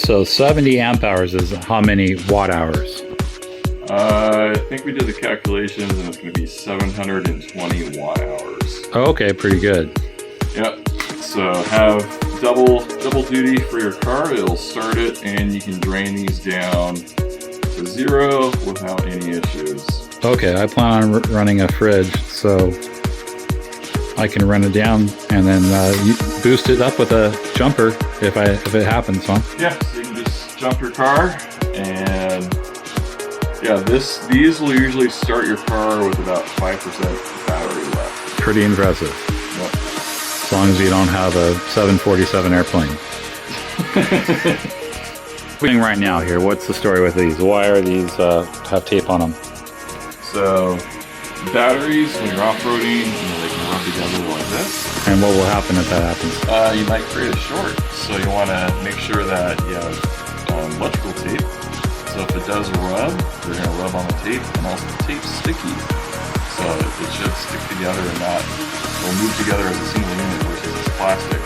So 70 amp hours is how many watt hours? I think we did the calculations and it's going to be 720 watt hours. Oh, okay, pretty good. Yep. So have double duty for your car. It'll start it and you can drain these down to 0 without any issues. Okay, I plan on running a fridge, so I can run it down and then boost it up with a jumper if it happens, huh? Yeah, so you can just jump your car, and yeah, these will usually start your car with about 5% battery left. Pretty impressive. Yep. As long as you don't have a 747 airplane. Right now here, what's the story with these? Why are these have tape on them? So batteries, when you're off-roading, they can rub together like this. And what will happen if that happens? You might create a short. So you want to make sure that you have electrical tape. So if it does rub, they're going to rub on the tape, and also the tape's sticky. So it should stick together and will move together as a single unit versus this plastic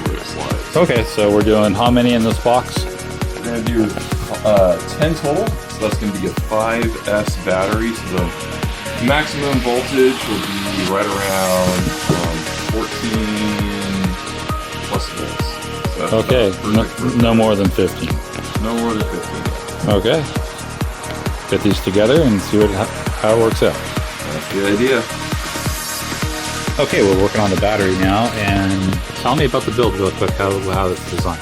where it slides. Okay, so we're doing how many in this box? We're going to do 10 total. So that's going to be a 5S battery. So the maximum voltage will be right around 14 plus volts. So okay, no more than 15. No more than 15. Okay. Get these together and see how it works out. That's the idea. Okay, we're working on the battery now, and tell me about the build real quick, how it's designed.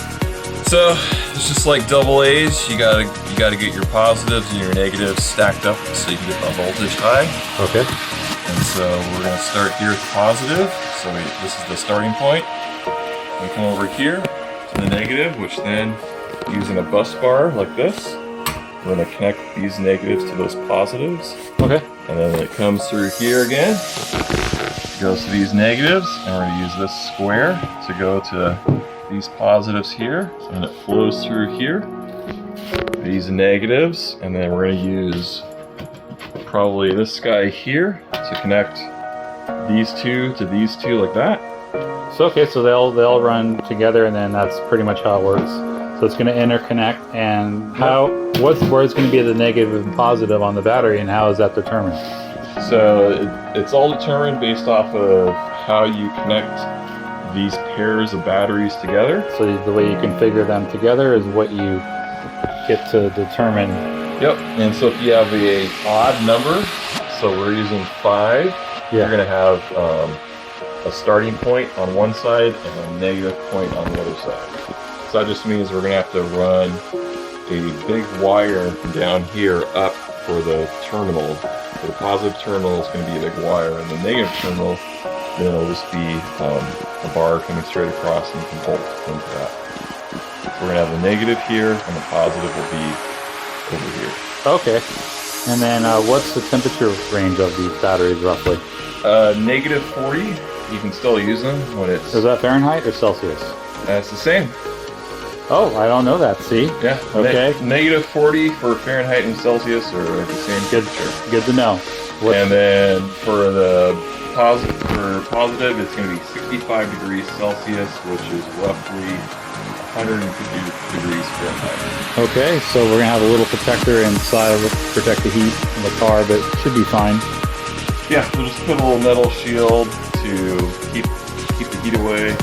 So it's just like double A's. You gotta get your positives and your negatives stacked up so you can get the voltage high. Okay. And so we're gonna start here with positive. So this is the starting point. We come over here to the negative, which then, using a bus bar like this, we're gonna connect these negatives to those positives. Okay. And then it comes through here again, goes to these negatives, and we're gonna use this square to go to these positives here, and it flows through here, these negatives, and then we're going to use probably this guy here to connect these two to these two like that. So okay, so they'll run together, and then that's pretty much how it works. So it's going to interconnect, and where is going to be the negative and positive on the battery, and how is that determined? So it's all determined based off of how you connect these pairs of batteries together. So the way you configure them together is what you get to determine. Yep. And so if you have a odd number, so we're using 5, you're going to have a starting point on one side and a negative point on the other side. So that just means we're going to have to run a big wire down here up for the terminal. So the positive terminal is going to be a big wire, and the negative terminal, then it'll just be a bar coming straight across, and you can bolt into that. So we're going to have the negative here, and the positive will be over here. Okay. And then what's the temperature range of these batteries roughly? Negative 40, you can still use them when it's... Is that Fahrenheit or Celsius? It's the same. Oh, I don't know that, see? Yeah. Okay. Negative 40 for Fahrenheit and Celsius are the same temperature. Good to know. And then for the positive, it's going to be 65 degrees Celsius, which is roughly 150 degrees Fahrenheit. Okay, so we're going to have a little protector inside to protect the heat in the car, but it should be fine. Yeah, we'll just put a little metal shield to keep the heat away.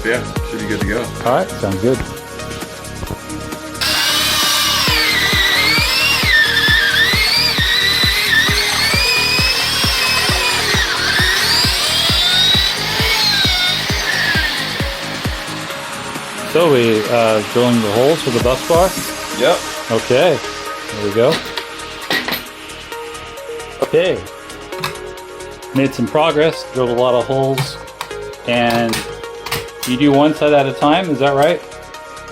Yeah, should be good to go. All right, sounds good. So we drilling the holes for the bus bar? Yep. Okay, there we go. Okay, made some progress, drilled a lot of holes, and you do one side at a time, is that right?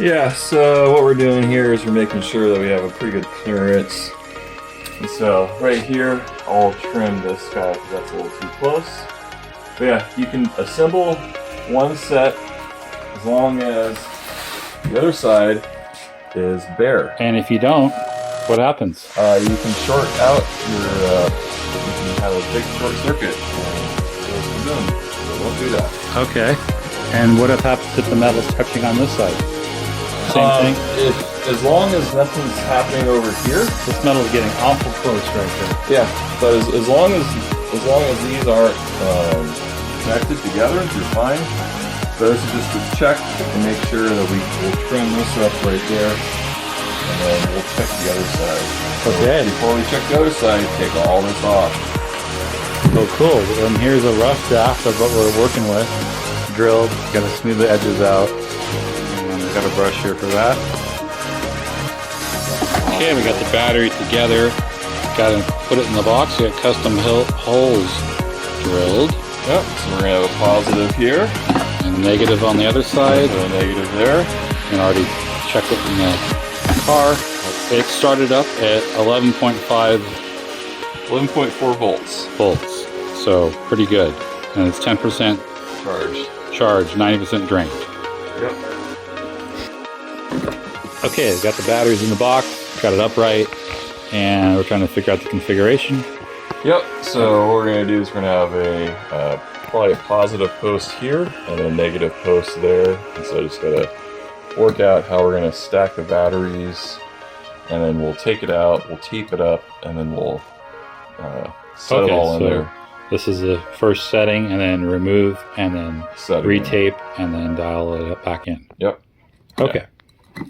Yeah, so what we're doing here is we're making sure that we have a pretty good clearance. And so right here, I'll trim this guy because that's a little too close. But yeah, you can assemble one set as long as the other side is bare. And if you don't, what happens? You can short out your, you can have a big short circuit and go boom. So don't do that. Okay. And what happens if the metal's touching on this side? Same thing? As long as nothing's happening over here. This metal's getting awful close right there. Yeah, but as long as these aren't connected together, you're fine. But this is just to check and make sure that we'll trim this up right there, and then we'll check the other side. Okay. So before we check the other side, take all this off. Oh, cool. And here's a rough draft of what we're working with. Drilled. Got to smooth the edges out. And we got a brush here for that. Okay, we got the battery together. Got to put it in the box. We got custom holes drilled. Yep. So we're gonna have a positive here. And negative on the other side. And a negative there. And already checked it in the car. It started up at 11.4 volts. So pretty good. And it's 10% charged, 90% drained. Yep. Okay, got the batteries in the box, got it upright, and we're trying to figure out the configuration. Yep, so what we're going to do is we're going to have probably a positive post here and a negative post there. And so I just got to work out how we're going to stack the batteries, and then we'll take it out, we'll tape it up, and then we'll set it all in there. This is the first setting, and then remove, and then Set it retape, and then dial it back in. Yep. Okay. Yeah.